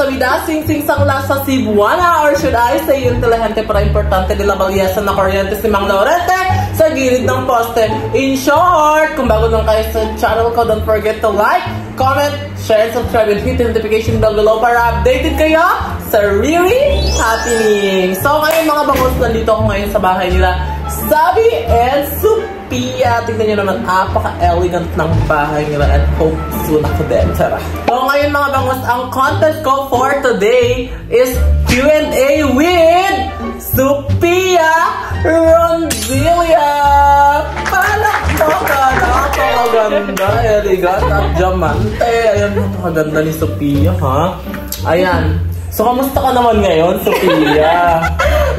casualidad, sing-sing sangla sa Cebuana, or should I say, yung telehente para importante de la Valiesa na kuryente si Mang Laurente sa gilid ng poste. In short, kung bago lang kayo sa channel ko, don't forget to like, comment, share, and subscribe, and hit the notification bell below para updated kayo sa really happening. So ngayon mga bangos, nandito ako ngayon sa bahay nila Sabi and Sophia. Tignan nyo naman, apaka-elegant ng bahay nila at hope soon ako din. Tara. So ngayon mga bangos, ang contest ko for today is Q&A with Sophia Ronzilia. Palakpakan! Napakaganda, elegant at diamante. Ayan, napakaganda ni Sophia, ha? Ayan. So, kamusta ka naman ngayon, Sophia?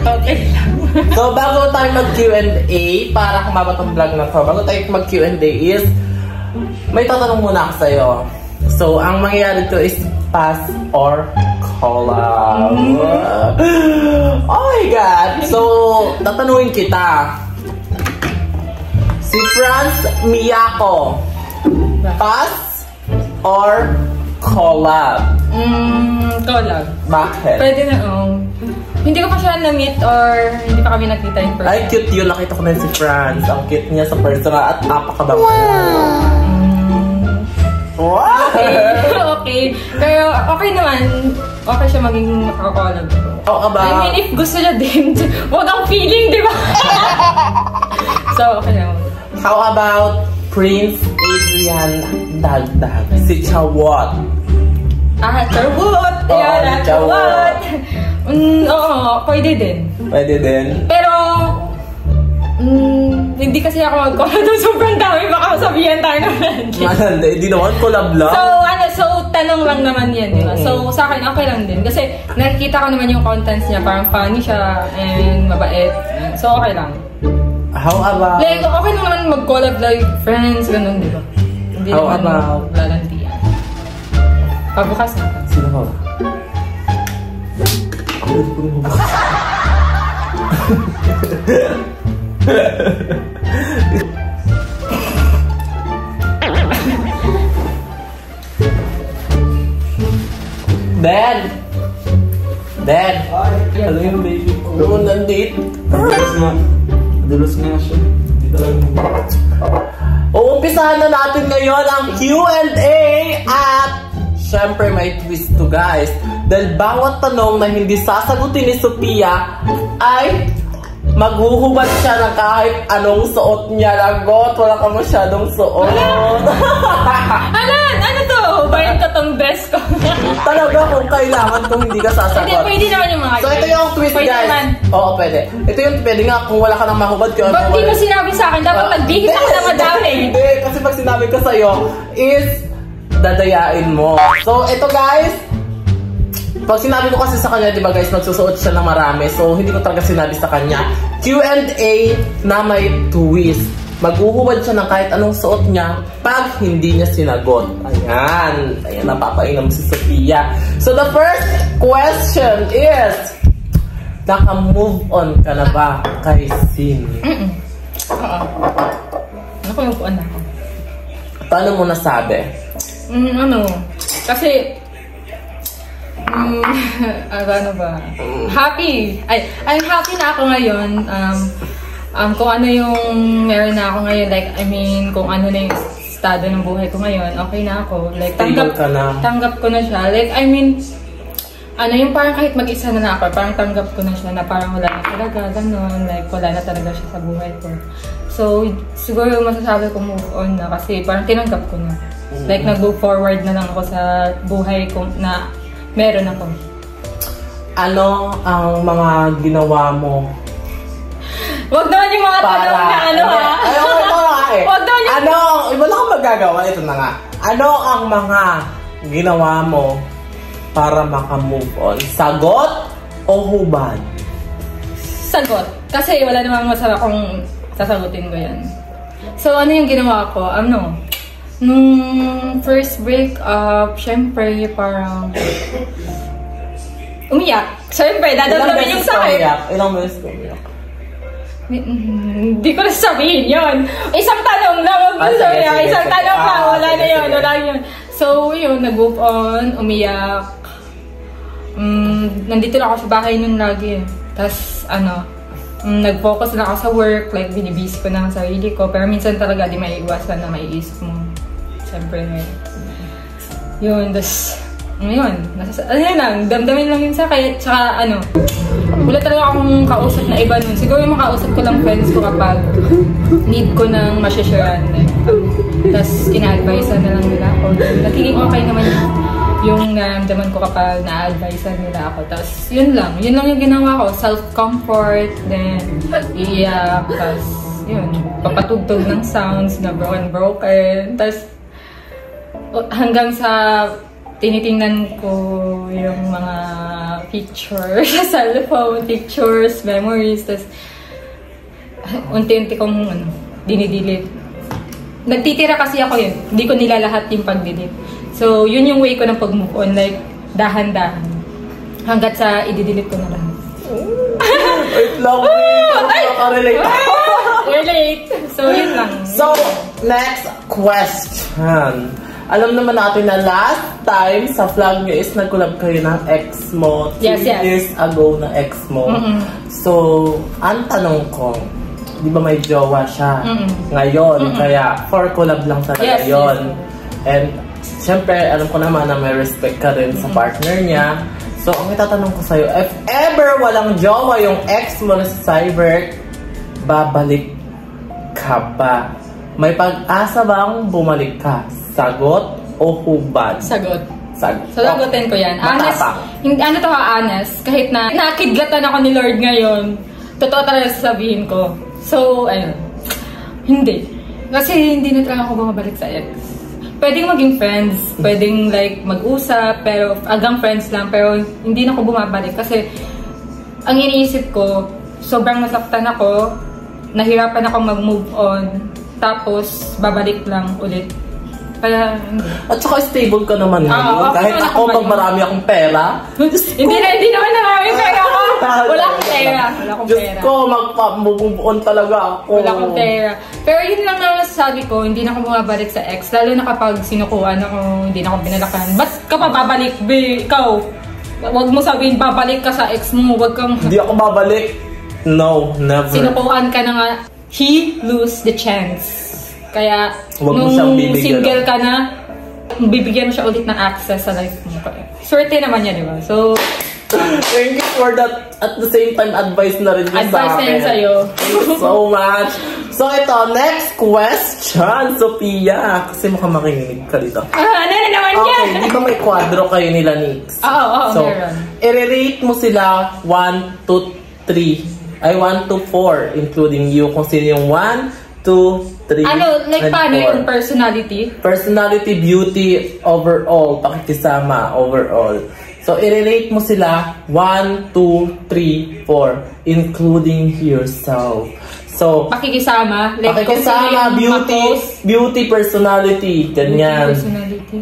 Okay lang. So, bago tayo mag-Q&A, para kumabot ang vlog na to, bago tayo mag-Q&A is, may tatanong muna ako sa'yo. So, ang mangyayari to is pass or collab. Oh my God! So, tatanungin kita. Si Franz Miyako, pass or collab? Collab. Bakit? Pwede na, hindi ko pa siya na-meet or hindi pa kami nakita in person. Ay, cute yun. Nakita ko na si Franz. Ang cute niya sa personal at apakabango. Wow! Okay. Pero okay naman. Okay siya maging makakollab ko. How about... I mean, if gusto niya din, huwag ang feeling, di ba? So, okay naman. How about Prince Adrian Dagdag? Si Chawot. Chawot! Ayan, Chawot! Oo, pwede din. Pwede din? Pero, hindi kasi ako mag-collab ng sobrang dami. Baka sabihan tayo naman. Hindi naman, collab lang. So, tanong lang naman yan, di ba? So, sa akin, okay lang din. Kasi, nakikita ko naman yung contents niya. Parang funny siya and mabait. So, okay lang. How about... Like, okay naman mag-collab like friends, ganun, di ba? Hindi How naman about... lalantian. Pagbukas na. Sino ka ba? Ako hindi ko rin mabukas. Dad! Dad! Ano yung baby ko? Noon nandito. Dulos nga siya. Hindi talaga. Uumpisahan na natin ngayon ang Q&A at syempre may twist to guys. Dahil bawat tanong na hindi sasagutin ni Sophia ay maghuhubad siya ng kahit anong suot niya. Lagot, wala ka masyadong suot. Ano to? Bayan ka tong best ko. Talaga kung kailangan kung hindi ka sasagot. Hindi, pwede naman yung mga So ito yung twist pwede guys. Naman. Oo, pwede. Ito yung pwede nga kung wala ka nang mahubad. Ba't di mo sinabi sa akin? Dapat nagbihis ako na madami. Hindi, kasi pag sinabi ko sa'yo is dadayain mo. So ito guys, pag sinabi ko kasi sa kanya, di ba guys, magsusuot siya ng marami. So hindi ko talaga sinabi sa kanya. Q&A na may twist. Maghuhubad siya ng kahit anong suot niya pag hindi niya sinagot. Ayan. Ayan, napapainom si Sophia. So the first question is, naka-move on ka na ba kay Sin? Oo. Ako yung puan ako. Paano mo nasabi? Kasi, ano ba? Happy! I'm happy na ako ngayon. Kung ano yung meron na ako ngayon, like, I mean, kung ano na yung estado ng buhay ko ngayon, okay na ako. Like, tanggap ko na siya. Like, I mean, yung parang kahit mag-isa na ako, parang tanggap ko na siya na parang wala na talaga, gano'n. Like, wala na talaga siya sa buhay ko. So, siguro masasabi ko move on na kasi parang tinanggap ko na. Like, nag-move forward na lang ako sa buhay ko na meron ako. Ano ang mga ginawa mo? Wag naman yung mga tanong na ha? Ayaw ko nga eh. Wag naman yung... Iba lang ang magagawa. Ito na nga. Ano ang mga ginawa mo para maka-move on? Sagot o hubad? Sagot. Kasi wala namang masama kung sasagutin ko yan. So, ano yung ginawa ko? Nung first break-up, syempre, parang umiyak. Syempre, dadamdamin yung sakit. Ilang beses ko umiyak? Hindi ko na sabihin yun. Isang tanong lang. Isang tanong lang. Wala na yun. So, yun, nag-move on, umiyak. nandito lang ako sa bahay nun lagi. Tapos, nag-focus lang ako sa work, like, binibis ko na ang sarili ko. Pero minsan talaga, di maiiwasan na maiisip mo. Siyempre, yun, tapos, ayun lang, damdamin lang yun sa kaya, tsaka, wala talaga akong kausap na iba nun. Siguro yung makausap ko lang friends ko kapag need ko nang masasyaran. Tapos, ina-advisean na lang nila ako. Nagiging okay naman yung naramdaman ko kapag na-advisean nila ako. Tapos, yun lang yung ginawa ko. Self-comfort, then, iiyak, tapos, yun, papatugtog ng sounds na broken. Tapos, hanggang sa tinitingnan ko yung mga pictures sa cellphone, pictures, memories, tapos unti-unti kong dinidelete. Nagtitira kasi ako yun. Hindi ko nilalahat yung pag-delete. So, yun yung way ko ng pag-move on. Like, dahan-dahan. Hanggat sa i-delete ko na lahat. Wait lang, relate. Relate. So, yun lang. So, next question. Alam naman natin na last time sa vlog nyo is nag-collab kayo ng ex mo. 2 years ago na ex mo. So, ang tanong ko, di ba may jowa siya ngayon? Kaya, for collab lang talaga yun. And, syempre, alam ko naman na may respect ka rin sa partner niya. So, ang itatanong ko sa'yo, if ever walang jowa yung ex mo na si Cybert, babalik ka ba? May pag-asa bang bumalik ka? Sagot o hubad? Sagot. Sagot. So, sagutin ko yan. Honest, honest, kahit na nakidlatan ako ni Lord ngayon, totoo talaga sasabihin ko. So, ayun. Hindi. Kasi hindi na talaga ako bumabalik sa ex. Pwedeng maging friends, pwedeng like mag-usap, pero hanggang friends lang, pero hindi na ako bumabalik. Kasi, ang iniisip ko, sobrang nasaktan ako, nahirapan ako mag-move on, tapos babalik lang ulit. Kaya, hindi. At saka stable ka naman ngayon. Kahit ako, pag marami akong pera. Hindi naman na marami pera ako. Wala akong pera. Diyos ko, magpamubuon talaga ako. Wala akong pera. Pero yun lang naman sabi ko, hindi na ako bumabalik sa ex. Lalo na kapag sinukuan ako, hindi na ako binalakan. Ba't ka pa babalik, ikaw? Huwag mo sabihin, babalik ka sa ex mo. Huwag kang... Hindi ako babalik. No, never. Sinukuan ka na nga, he lose the chance. Kaya, nung single ka na, bibigyan mo siya ulit ng access sa life mo. Swerte naman yan, di ba? So, thank you for that. At the same time, advice na rin sa akin. Advice na yun sa'yo. Thank you so much. So, ito, next question, Sophia. Kasi mukhang makinig ka dito. Ano na naman yan? Okay, di ba may kwadro kayo nila, Nix? Oo, so, meron. I-rate mo sila 1 to 3. Ay, 1 to 4, including you. Kung sino yung 1, 2, 3, like paano yung personality? Personality, beauty, overall, pakikisama, overall. So, i-rate mo sila 1, 2, 3, 4, including yourself. So, pakikisama, like pakikisama, beauty, personality, ganyan. Beauty, personality.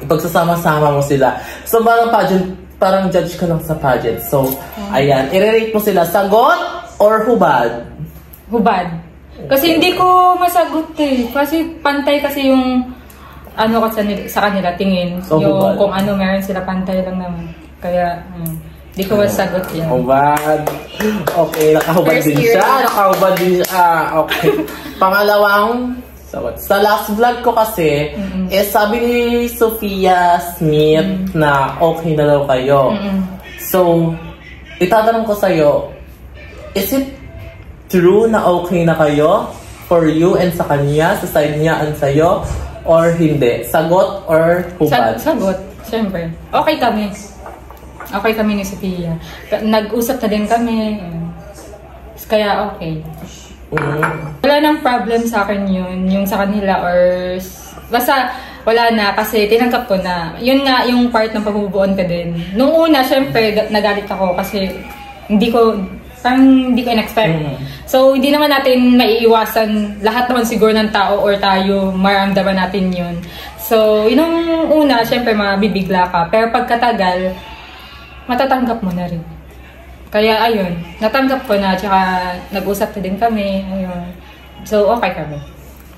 Ipagsasama-sama mo sila. So, parang judge ka lang sa pageant. So, ayan, i-rate mo sila, sagot or hubad? Hubad. Kasi hindi ko masagot eh. Kasi pantay kasi yung ano sa kanila tingin. So, yung hubad. Kung ano meron sila, pantay lang naman. Kaya, hindi ko masagot yan. Hubad. Okay, nakahubad din siya. Nakahubad din siya. Okay. Pangalawang, sa last vlog ko kasi, sabi ni Sophia Smith na okay na daw kayo. So, itatanong ko sa'yo, is it true na okay na kayo for you and sa kanya, sa side niya and sa'yo, or hindi? Sagot or hubad? Sagot, syempre. Okay kami. Okay kami ni Sophia. Nag-usap na din kami. Kaya okay. Wala nang problem sa akin yun, yung sa kanila or... Basta wala na kasi tinanggap ko na. Yun nga yung part ng pagbubuon ka din. Nung una, syempre, nagalit ako kasi hindi ko in-expect. So, hindi naman natin maiiwasan lahat naman siguro ng tao or tayo, maramdaman natin yun. So, yun ang una, syempre, mabibigla ka. Pero pagkatagal, matatanggap mo na rin. Kaya, ayun, natanggap ko na, tsaka nag-usap na din kami, ayun. So, okay kami.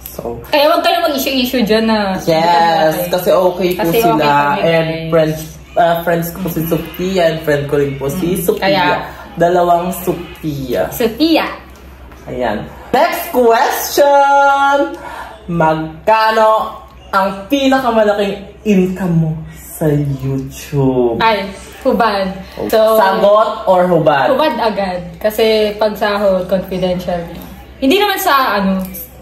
So, kaya huwag kayo mag-issue-issue dyan na... Yes, kasi okay po sila. Okay kami, and friends, friends ko po si Sophia and friend ko rin po si Sophia. Dalawang Sophia. Sophia. Ayan. Next question! Magkano ang pinakamalaking income mo sa YouTube? Ay, hubad. So, sagot or hubad? Hubad agad. Kasi pag sahod, confidential. Hindi naman sa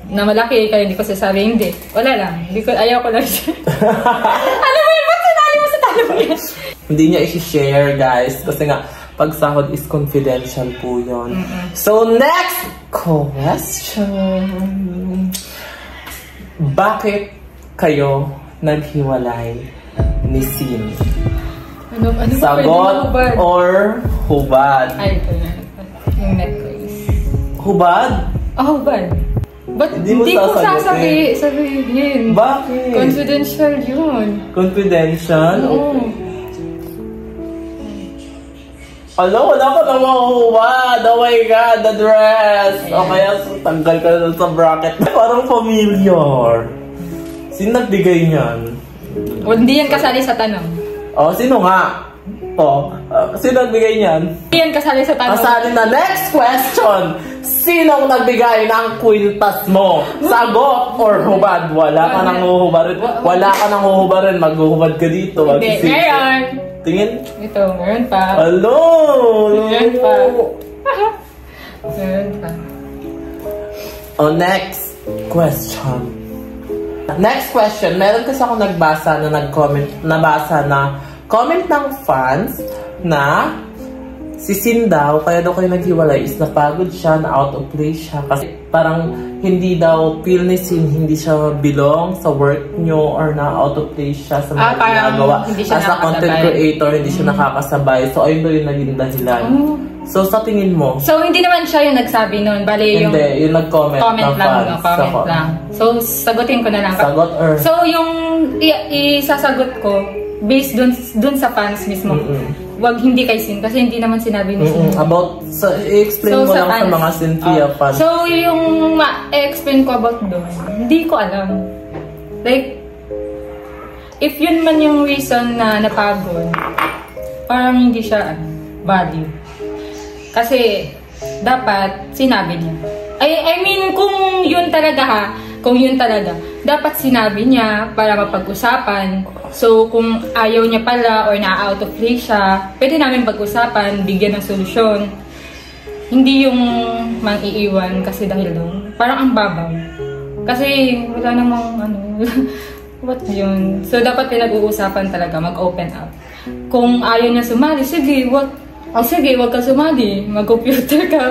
na malaki, kaya hindi ko sasabi, hindi. Wala lang. Ayaw ko lang siya. Ano mo yun? Ba't sinali mo sa tanong yan? Hindi niya i-share, guys. Kasi nga, pag sahod is confidential po yun. So, next question. Bakit kayo naghiwalay ni Sin? Ano sagot hubad? Or hubad? Ay, ito yan. Yung necklace. Hubad? Hubad. Ba't hindi ko sasabihin? Bakit? Confidential yun. Confidential? Oo. Wala ka na mahuhubad. Oh my God, the dress. O kaya tanggal ka na sa bracket. Parang familiar. Sino nagbigay niyan? Hindi yan kasali sa tanong. Sino nga? Sino nagbigay niyan? Hindi yan kasali sa tanong. Kasali na next question. Sino nagbigay ng kwintas mo? Sagot or hubad? Wala ka nang huhubarin. Wala ka nang huhubarin. Maghuhubad ka dito. Hindi, ngayon. Tingin? Ito, meron pa. Hello! Meron pa. Meron pa. Next question. Next question. Meron kasi ako nabasa na comment ng fans na si Sin daw, kaya daw kayo naghiwalay is napagod siya, na out of place siya. Kasi parang hindi daw feel ni Sin, hindi siya belong sa work nyo or na out of place siya sa mga ginagawa. As a content creator, hindi siya nakakasabay. So ayun daw yung naging dahilan. So sa tingin mo? So hindi naman siya yung nagsabi nun. Bali yung... Hindi, yung nag-comment ng fans. Comment lang. So sagutin ko na lang. Sagot or? So yung isasagot ko, based dun sa fans mismo. Wag hindi kay Sin kasi hindi naman sinabi ni Sin. About, i-explain mo lang sa mga Cynthia fans. So yung ma-explain ko about doon, hindi ko alam. Like, if yun man yung reason na napagod, parang hindi siya value. Kasi dapat sinabi niya. I mean, kung yun talaga dapat sinabi niya para mapag-usapan. So, kung ayaw niya pala or na-out of place siya, pwede namin pag-usapan, bigyan ng solusyon. Hindi yung mang-iiwan kasi dahil doon. Parang ang babaw. Kasi wala namang what yun? So, dapat pinag-uusapan talaga, mag-open up. Kung ayaw niya sumali, sige, sige, wag ka sumali. Mag-computer ka.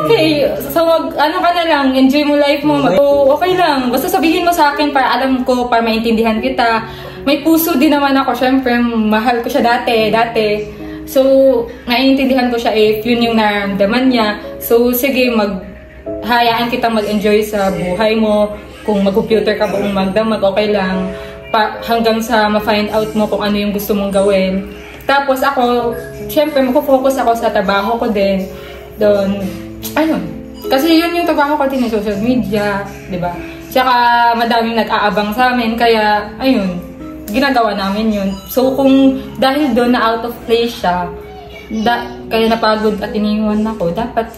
Okay. So, ka na lang. Enjoy mo life mo. Okay lang. Basta sabihin mo sa akin para alam ko, para maintindihan kita. May puso din naman ako. Siyempre, mahal ko siya dati. So, naiintindihan ko siya if yun yung nararamdaman niya. So, sige, hayaan kita mag-enjoy sa buhay mo. Kung mag-computer ka buong magdamag, okay lang. Hanggang sa ma-find out mo kung ano yung gusto mong gawin. Tapos ako, syempre, mag-focus ako sa trabaho ko din. Doon, ayun. Kasi yun yung trabaho ko din, social media, di ba? Tsaka madaming nag-aabang sa amin, kaya, ayun, ginagawa namin yun. So, kung dahil doon na out of place siya, kaya napagod at iniwan ako, dapat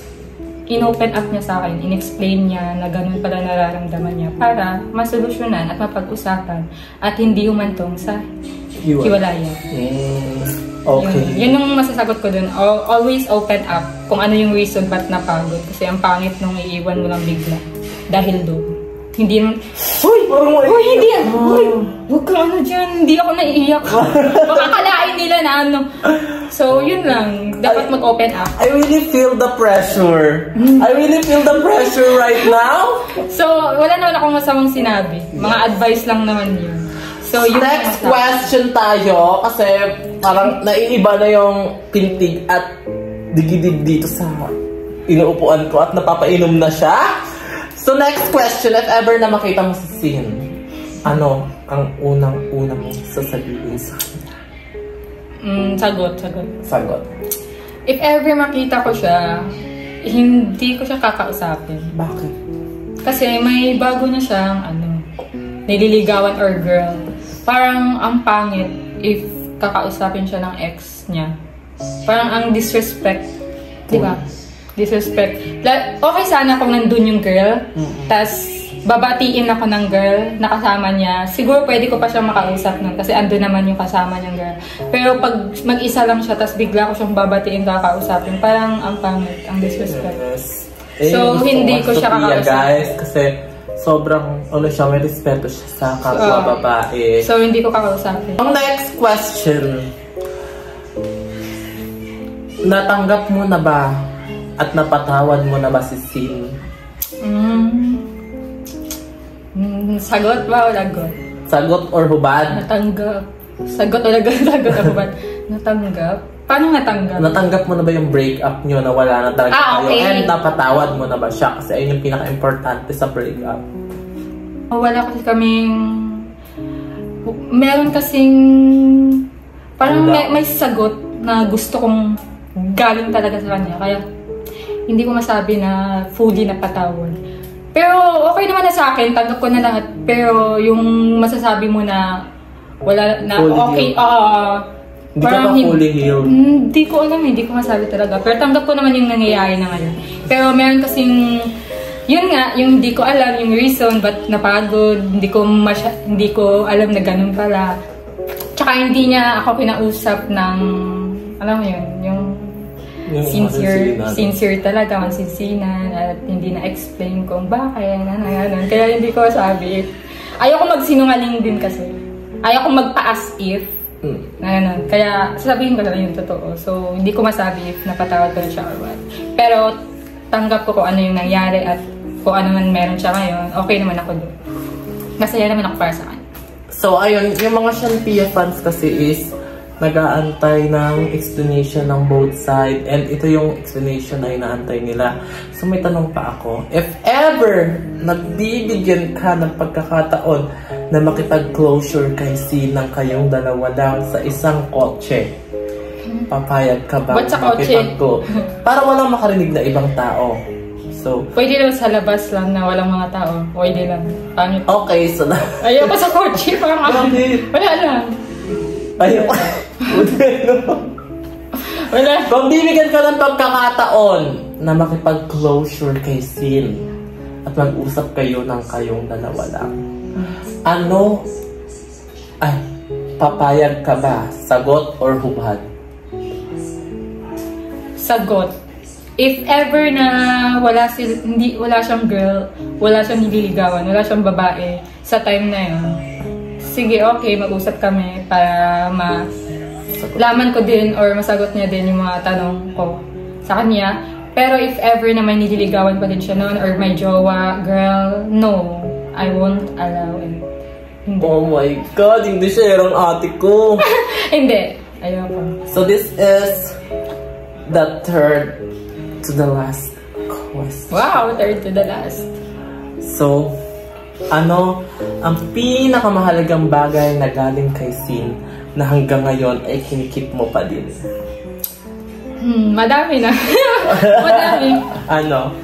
in-open up niya sa akin, in-explain niya na ganun pala nararamdaman niya para masolusyonan at mapag-usapan at hindi humantong sa hiwalayan. Okay. Yun yung masasagot ko dun. Always open up kung ano yung reason ba't napagod. Kasi ang pangit nung iiwan mo lang bigla. Dahil doon. Hindi naman... Uy, hindi yan! Uy, huwag ka dyan. Hindi ako naiiyak. Makakalain nila na So, yun lang. Dapat mag-open up. I really feel the pressure. I really feel the pressure right now. So, wala naman akong masamang sinabi. Mga advice lang naman yun. So, next question tayo kasi parang naiiba na yung pintig at digidid dito sa inuupuan ko at napapainom na siya. So, next question, if ever na makita mo si Sin, ano ang unang-una mo sasabihin sa kanya? Sagot. If ever makita ko siya, hindi ko siya kakausapin. Bakit? Kasi may bago na siyang nililigawan or girl. Parang ang pangit if kakausapin siya ng ex niya. Parang ang disrespect, di ba? Disrespect. Okay sana kung nandun yung girl, tas babatiin ako ng girl na kasama niya. Siguro pwede ko pa siyang makausap nun kasi andun naman yung kasama niyang girl. Pero pag mag-isa lang siya, tas bigla ko siyang babatiin kakausapin, parang ang pangit, ang disrespect. Yes. So, hindi ko siya kakausap. Guys, kasi sobrang, siya, may respeto siya sa kapwa babae. So, hindi ko kakausapin. Ang next question, natanggap mo na ba at napatawad mo na ba si Sin? Sagot ba o lagot? Sagot or hubad? Natanggap. Sagot o lagot? Sagot o hubad? Natanggap? Paano natanggap? Natanggap mo na ba yung breakup nyo na wala na talaga kayo? Okay. And napatawad mo na ba siya? Kasi ayun yung pinaka-importante sa breakup. Wala kasi kaming... Meron kasing... Parang may sagot na gusto kong galing talaga sa kanya. Kaya hindi ko masabi na fully napatawad. Pero okay naman na sa akin, tanggap ko na lahat. Pero yung masasabi mo na wala na fully okay, hindi ka pa fully healed? Hindi ko alam, hindi ko masabi talaga. Pero tanggap ko naman yung nangyayari na ngayon. Pero meron kasing, yun nga, yung hindi ko alam yung reason ba't napagod, hindi ko alam na ganun pala. Tsaka hindi niya ako kinausap ng, alam mo yun, yung sincere talaga, masinsinan, at hindi na-explain kung bakit, ano. Kaya hindi ko sabi. Ayoko magsinungaling din kasi. Ayoko magpa-as if. Kaya sasabihin ko na lang yung totoo. So, hindi ko masabi if napatawad ko na siya or what. Pero, tanggap ko kung ano yung nangyari at kung ano man meron siya ngayon, okay naman ako doon. Masaya naman ako para sa kanya. So, ayun, yung mga Shanpia fans kasi is nag-aantay ng explanation ng both side. And ito yung explanation na inaantay nila. So, may tanong pa ako. If ever nagbibigyan ka ng pagkakataon na makipag-closure kay Sin ng kayong dalawa lang sa isang kotse, papayag ka ba? Ba't sa kotse? Para walang makarinig na ibang tao. So, pwede lang sa labas lang na walang mga tao. Pwede lang. Pangit. Okay, so na... Ayoko sa kotse. Parang wala lang. Ayoko. Wala. Kung bibigyan ka ng pagkakataon na makipag-closure kay Sin at mag-usap kayo ng kayong dalawa lang, papayag ka ba? Sagot or hubad? Sagot. If ever na wala siyang girl, wala siyang nililigawan, wala siyang babae sa time na yun, sige, okay, mag-usap kami para malaman ko din or masagot niya din yung mga tanong ko sa kanya. Pero if ever na may nililigawan pa din siya noon or may jowa, girl, no, I won't allow it. Hindi. Oh my God, hindi siya yung ate ko. Hindi. Ayoko. So this is the third to the last question. Wow, third to the last. So, ang pinakamahalagang bagay na galing kay Sin na hanggang ngayon ay kinikip mo pa din? Madami na. Madami. Ano?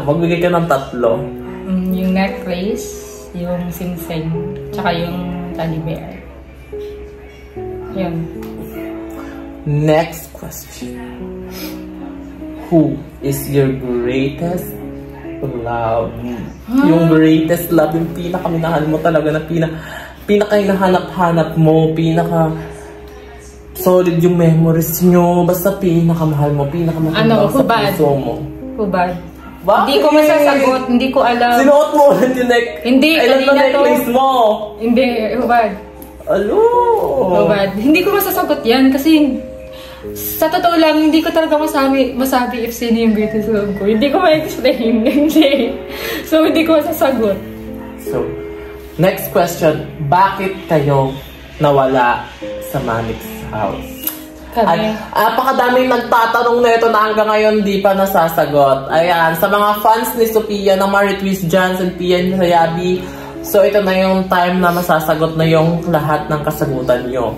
Magbigay ka ng 3. Yung necklace, yung singsing, tsaka yung teddy bear. Yun. Next question. Who is your greatest love? Yung greatest love, yung pinakaminahal mo talaga na pinaka-hinahanap-hanap mo, solid yung memories nyo, basta pinakamahal mo, pinakamahal sa puso mo. Hubad. Bakit? Hindi ko masasagot, hindi ko alam. Sinuot mo ulit yung Hindi, ilan na necklace mo? Hindi, hubad. Alo? Hubad. Hindi ko masasagot yan kasi sa totoo lang, hindi ko talaga masabi if sino yung greatest love ko. Hindi ko ma-explain. Hindi. So, hindi ko masasagot. So, next question. Bakit kayo nawala sa Manix house? Kami. Napakadaming nagtatanong na ito na hanggang ngayon di pa nasasagot. Ayan, sa mga fans ni Sophia, ng Maritwis Johnson, Pia Sayabi, so ito na yung time na masasagot na yung lahat ng kasagutan nyo.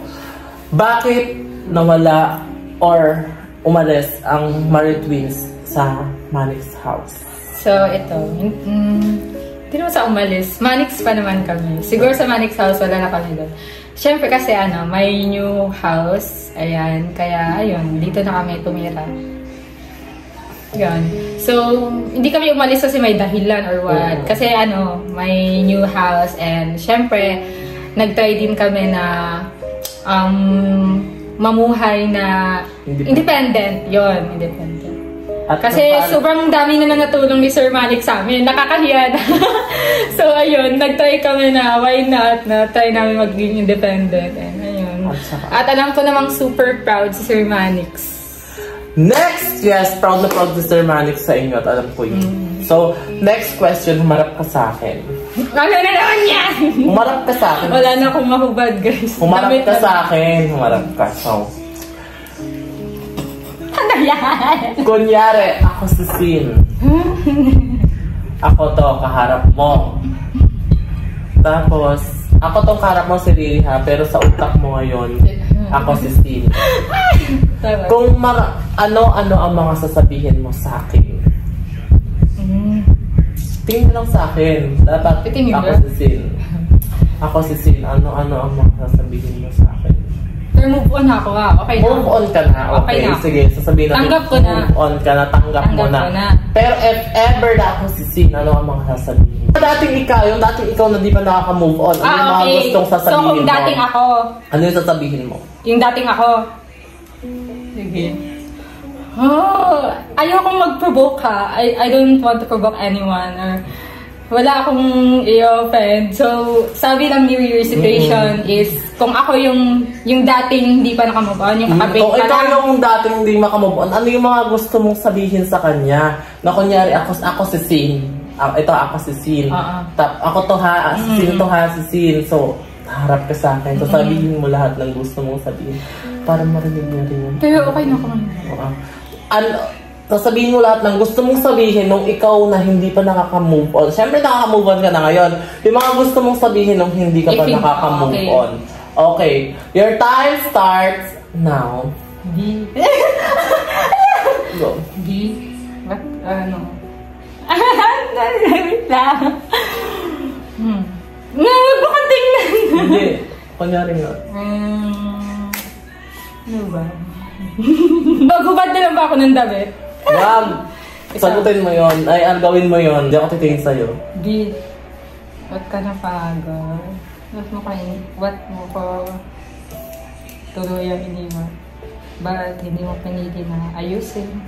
Bakit nawala or umalis ang Maritwins sa Manix house? So, ito. Hindi naman sa umalis. Manix pa naman kami. Siguro sa Manix house, wala na kami doon. syempre kasi may new house. Ayan, kaya ayun, dito na kami tumira. Yan. So, hindi kami umalis kasi may dahilan or what. Kasi may new house and syempre, nag-try din kami na mamuhay na independent. Yon, independent. At kasi sobrang dami naman natulong ni Sir Malik sa amin. Nakakahiya na. So, ayun, nag-try kami na why not na try namin maging independent. And ayun. At alam ko namang super proud si Sir Manix. Next, yes, proud na proud si Sir Manix sa inyo at alam ko yun. So, next question, humarap ka sa akin. Ano na naman yan? Humarap ka sa akin. Wala na akong mahubad, guys. Humarap ka sa akin. Humarap ka. So, ano yan? kunyari, ako si Sin. Ako to, kaharap mo. Tapos, ako tong kaharap mo si Riri ha, pero sa utak mo ngayon, ako si Sin. Kung ano-ano ang mga sasabihin mo sa akin. Tingin mo lang sa akin. Dapat ako si Sin. Ako si Sin. Ano-ano ang mga sasabihin mo sa akin. Pero move on ako ha. Okay na. Move on ka na. Okay, sige. Sasabihin natin. Tanggap ko na. Move on ka na. Tanggap mo na. Pero if ever na ako si Sin, ano ang mga sasabihin? Dating ikaw na di pa nakaka-move on. Ano yung mga gustong sasabihin mo? So, kung dating ako. Ano yung sasabihin mo? Yung dating ako. Sige. Ayokong mag-provoke ha. I don't want to provoke anyone or wala akong i-offend. So, sabi ng New Year situation is kung ako yung dating hindi pa nakamove on, yung kakabake pa lang. Kung ikaw yung dating hindi makamove on, ano yung mga gusto mong sabihin sa kanya? Na kunyari, ako si Sin. Ito, ako si Sin. Ako to ha, si Sin to ha, si Sin. So, harap ka sa akin. So, sabihin mo lahat ng gusto mong sabihin. Para marinig niya rin. Pero okay na ako. Sasabihin mo lahat ng gusto mong sabihin nung ikaw na hindi pa nakaka-move on. Siyempre, nakaka-move on ka na ngayon. Yung mga gusto mong sabihin nung hindi ka pa nakaka-move on. Okay. Your time starts now. D. Go. D. What? Wait lang. Huwag mo kang tingnan. Hindi. Kunyari nga. Ano ba? Magubad na lang ba ako ng damit? Wag! Sagutin mo yun. Ay, gawin mo yun. Hindi ako titingin sa'yo. Di. Ba't ka napagod? What mo ko tuluyang iniwan? Ba't hindi mo pinili na ayusin?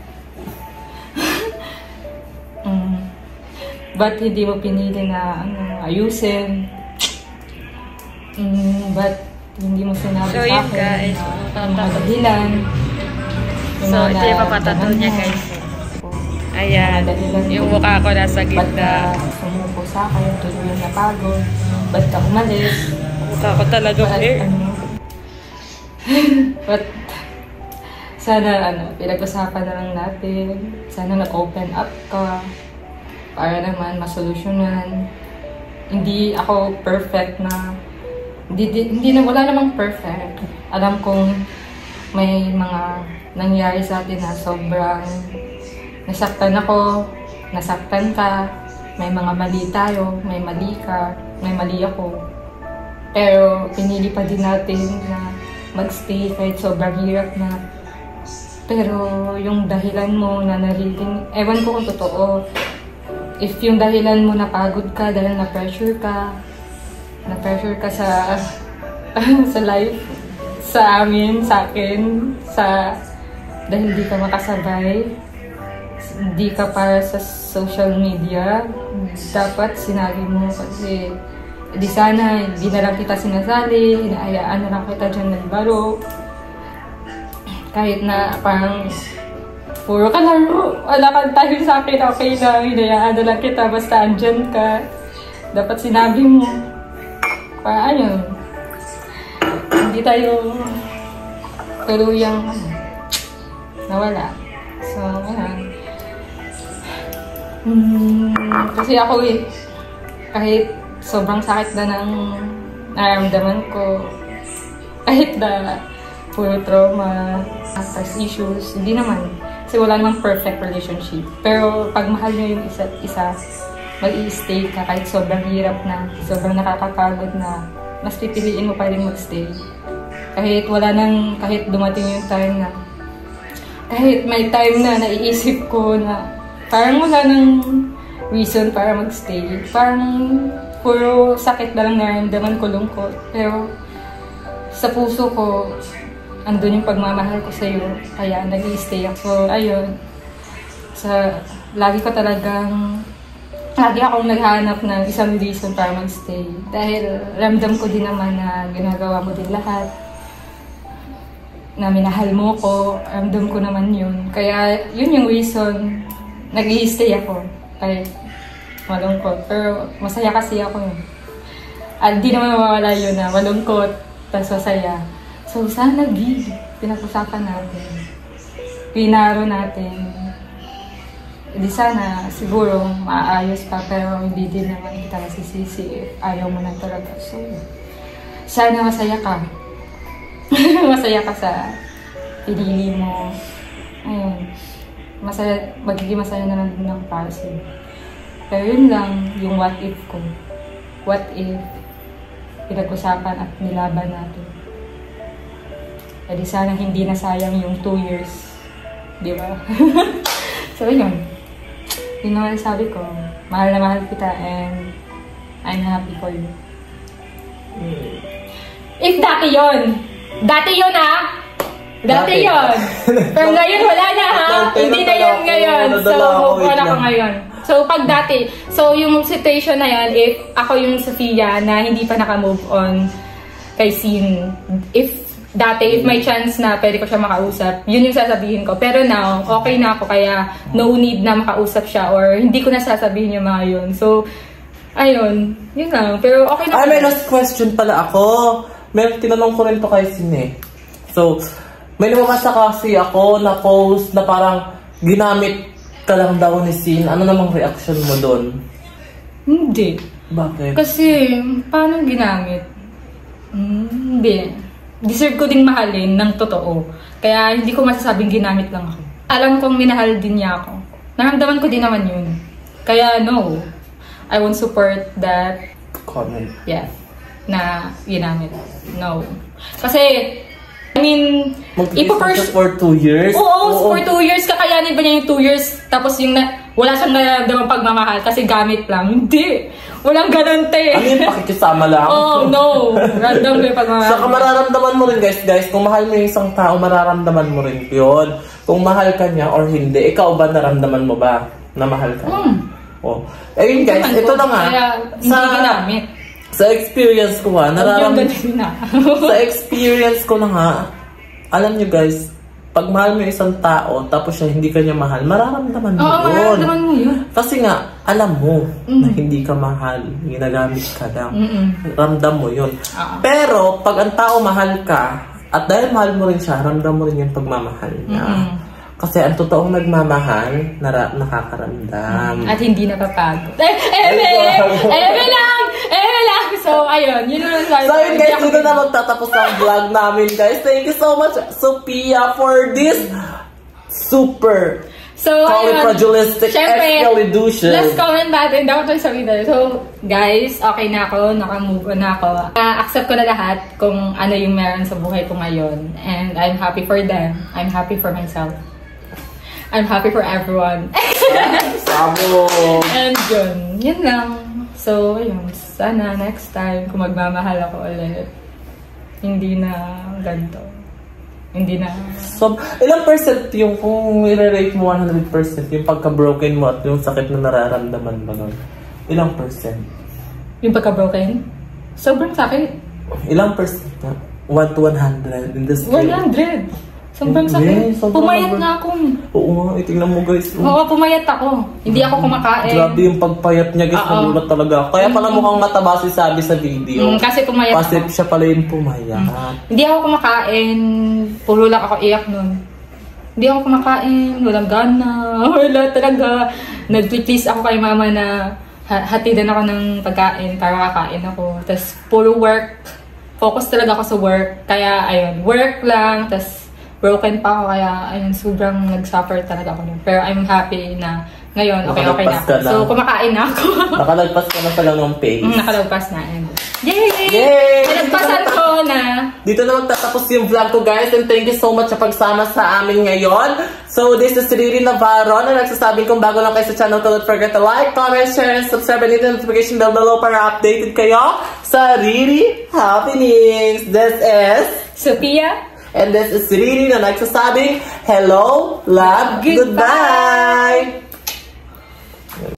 Ba't hindi mo pinili na ayusin? Ba't hindi mo sinabi sa akin guys, na mga dahilan? So, ito yung papatato niya guys. Ayan, yung mukha ko nasa gitna. Ba't ka sumuko sa akin? Tuluyang napagod? Ba't ka umalis? Mukha ko talaga But, sana pinag-usapan na lang natin. Sana nag-open up ka. Para naman masolusyonan. Hindi ako perfect na. Wala namang perfect. Alam kong may mga nangyari sa atin na sobrang nasaktan ako, nasaktan ka, may mga mali tayo, may mali ka, may mali ako. Pero pinili pa din natin na magstay kahit sobrang hirap na. Pero yung dahilan mo na nariling, ewan ko kung totoo. If yung dahilan mo napagod ka dahil na-pressure ka sa sa life, sa amin, sa akin, dahil di ka makasabay, di ka para sa social media, dapat sinabi mo kasi di sana, di na lang kita sinasali, inaayaan na lang kita dyan nagbaro. Kahit na parang puro ka laro, wala kang tayo sa akin, okay lang, hinayaan na lang kita, basta andyan ka. Dapat sinabi mo, para hindi tayo tuluyang nawala. So, kasi ako kahit sobrang sakit na ng nararamdaman ko, kahit na puro trauma, trust issues, hindi naman. Kasi wala namang perfect relationship. Pero pag mahal nyo yung isa't isa, mag-i-stay ka kahit sobrang hirap na, sobrang nakakapagod na, mas pipiliin mo pa rin magstay. Kahit dumating yung time na, kahit may time na naiisip ko na parang wala nang reason para magstay. Parang puro sakit na lang nararamdaman ko, lungkot. Pero sa puso ko, andun yung pagmamahal ko sa'yo. Kaya nag-i-stay ako. Ayun. Lagi akong naghahanap ng isang reason para mag-stay. Dahil ramdam ko din naman na ginagawa mo din lahat. Na minahal mo ko, ramdam ko naman yun. Kaya yun yung reason, nag-i-stay ako. Kahit malungkot. Pero masaya kasi ako yun. At di naman mawawala yun na malungkot, tapos masaya. So sana pinag-usapan natin. Pinaro natin. Di sana siguro maayos pa, pero hindi din naman kita nasisisi if ayaw mo na talaga. So sana masaya ka. Masaya ka sa pinili mo. Ayun. Magiging masaya na lang din ako para sa'yo. Pero yun lang yung what if ko. What if pinag-usapan at nilaban natin. E di sana hindi na sayang yung 2 years. Di ba? So yun. Yun naman sabi ko. Mahal na mahal kita and I'm happy for you. If dati yun! Dati yun ha! Dati yun! Pero ngayon wala na ha! Hindi na yun ngayon. So, wala ko ngayon. So, pag dati, yung situation na yan, if ako yung Sofia na hindi pa naka-move on kay Sin, if may chance na pwede ko siya makausap, yun yung sasabihin ko. Pero now, okay na ako, kaya no need na makausap siya or hindi ko na sasabihin yung mga yun. So, ayun, yun lang. Pero okay na. May last question pala ako. Tinanong ko rin to kay Sin eh. So, may lumabasa kasi ako na post na parang ginamit ka lang daw ni Sin. Ano namang reaction mo doon? Hindi. Bakit? Kasi, paano ginamit? Hindi. Deserve ko ding mahalin ng totoo. Kaya hindi ko masasabing ginamit lang ako. Alam kong minahal din niya ako. Naramdaman ko din naman yun. Kaya no, I won't support that comment. Yeah. Na ginamit. No. Kasi, I mean, mag-relationship for 2 years? Oo, for 2 years. Kakayanin ba niya yung 2 years tapos yung wala siyang nararamdamang pagmamahal kasi gamit lang? Hindi. Walang ganun, te. Ano yung pakikisama lang? Oh, no. Random yung pagmamahal. Saka mararamdaman mo rin, guys. Kung mahal mo yung isang tao, mararamdaman mo rin yun. Kung mahal ka niya or hindi, ikaw ba naramdaman mo ba na mahal ka? Oh. Ayun, guys. Ito na nga. Kaya, hindi ginamit. Sa experience ko ha, sa experience ko na nga, alam nyo guys, pag mahal mo yung isang tao, tapos siya hindi ka niya mahal, mararamdaman mo yun. Oo, mararamdaman mo yun. Kasi nga, alam mo na hindi ka mahal, ginagamit ka lang. Ramdam mo yun. Pero, pag ang tao mahal ka, at dahil mahal mo rin siya, ramdam mo rin yung pagmamahal niya. Kasi ang totoong nagmamahal, nakakaramdam. At hindi napapagod. Eme lang! So, ayun. Yun lang sabi. So, yun guys, dito na magtatapos ang vlog namin, guys. Thank you so much, Sophia, for this super califragilistic expedition. Last comment natin. Dapat ko sabihin na. So, guys, okay na ako. Naka-move on na ako. Accept ko na lahat kung ano yung meron sa buhay ko ngayon. And I'm happy for them. I'm happy for myself. I'm happy for everyone. Sabo! And yun lang. So, ayun. Sana next time, kung magmamahal ako ulit, hindi na ganito. Hindi na... So, ilang percent yung kung i-rate mo 100% yung pagka-broken mo at yung sakit na nararamdaman mo nun? Ilang percent? Yung pagka-broken? Sobrang sakit. Ilang percent na? 1 to 100 in the scale? 100! Sobrang sakit. Pumayat na ako. Oo nga, tingnan mo guys. Oo, pumayat ako. Hindi ako kumakain. Grabe yung pagpayat niya guys, nagulat talaga. Kaya pala mukhang mataba si Sabi sa video. Kasi pumayat kasi ako. Siya pala yung pumayat. Hindi ako kumakain. Puro lang ako iyak nun. Hindi ako kumakain. Walang gana. Wala talaga. Nag-please ako kay mama na hatidan ako ng pagkain para kakain ako. Tapos puro work. Focus talaga ako sa work. Kaya ayun, work lang. Tapos broken pa ako, kaya ayun, sobrang nag-suffer talaga ako nun. Pero I'm happy na ngayon, okay na ako. So, kumakain na ako. Nakalagpas ka na sa ganong page. Nakalagpas na. Yay! Yay! Nagpasan ko na. Dito na magtatapos yung vlog ko, guys. And thank you so much sa pagsama sa amin ngayon. So, this is Riri Navarro na nagsasabing kung bago lang kayo sa channel ko, don't forget to like, comment, share, and subscribe, and hit the notification bell below para updated kayo sa Riri Happenings. This is Sophia. And this is Riri na nagsasabing hello, love, goodbye!